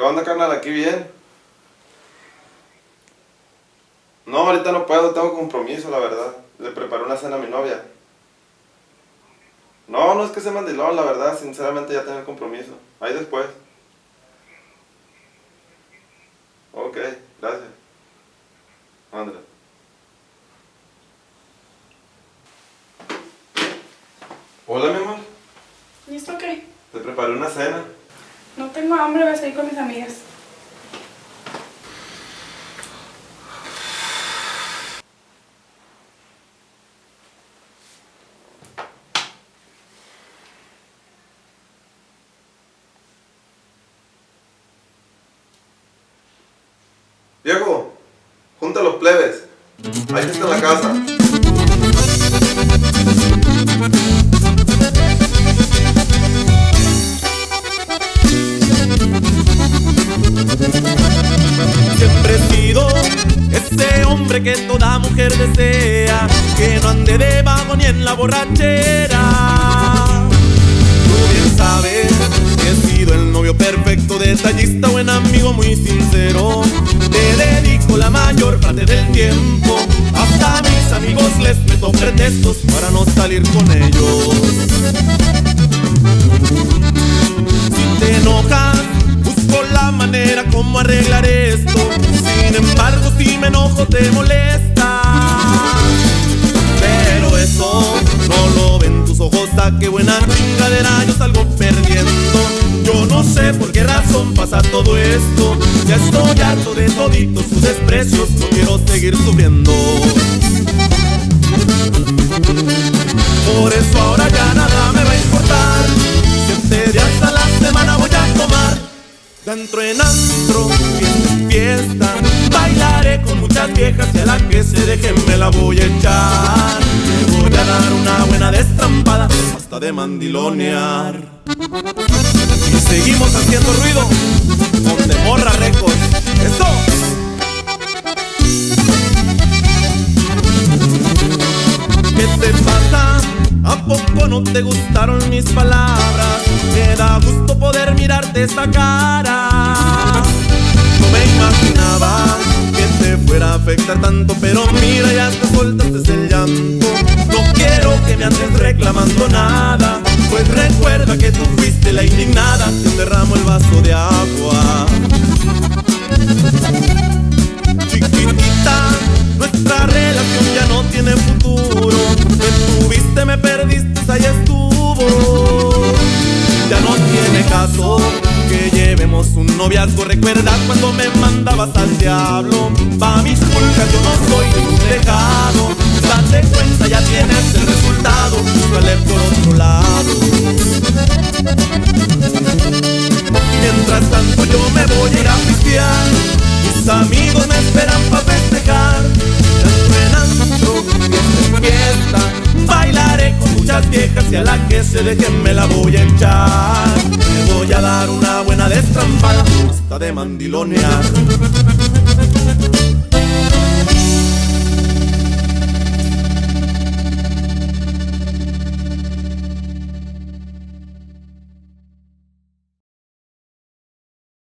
onda, carnal? Aquí bien. No, ahorita no puedo, tengo compromiso, la verdad. Le preparé una cena a mi novia. No, no es que sea mandilón, la verdad, sinceramente ya tengo el compromiso. Ahí después. Ok, gracias. Ándale. Hola, mi amor. ¿Listo qué? Te preparé una cena. No tengo hambre, voy a salir con mis amigas. Viejo, junta a los plebes. Ahí está en la casa. Siempre he sido ese hombre que toda mujer desea, que no ande de vago ni en la borrachera. Tú bien sabes que he sido el novio perfecto, detallista, buen amigo, muy sincero. Te dedico la mayor parte del tiempo, hasta a mis amigos les meto pretextos para no salir con ellos. Si te enojas, busco la manera como arreglar esto. Sin embargo, si me enojo te molesta. Pero eso no lo ven tus ojos, a qué buena chingadera yo salgo perdiendo. Yo no sé por qué razón pasa todo esto. Ya estoy harto de toditos sus desprecios, no quiero seguir sufriendo. Por eso ahora ya nada me va a importar. 7 días a la semana voy a tomar. De antro en antro, fiesta en fiesta, bailaré con muchas viejas y a la que se deje me la voy a echar. Me voy a dar una buena destrampada hasta de mandilonear. Y seguimos haciendo ruido con Demorra Records. ¡Eso! ¿Qué te pasa? ¿A poco no te gustaron mis palabras? Me da gusto poder mirarte esta cara. No me imaginaba que te fuera a afectar tanto, pero mira, ya te soltaste el llanto. No quiero que me andes reclamando nada, pues recuerda que tú fuiste la indignada que derramó el vaso de agua. Chiquitita, nuestra relación ya no tiene futuro. Me tuviste, me perdiste, ahí estuvo. Ya no tiene caso que llevemos un noviazgo. ¿Recuerdas cuando me mandabas al diablo? Pa' mis pulgas yo no soy ningún dejado. Date cuenta, ya tienes el resultado. Suele por otro lado. Mientras tanto yo me voy a ir a pistear. Mis amigos me esperan pa' festejar. Entrenando, fiesta en fiesta, bailaré con muchas viejas y a la que se deje me la voy a echar. Me voy a dar una buena destrampada hasta de mandilonear.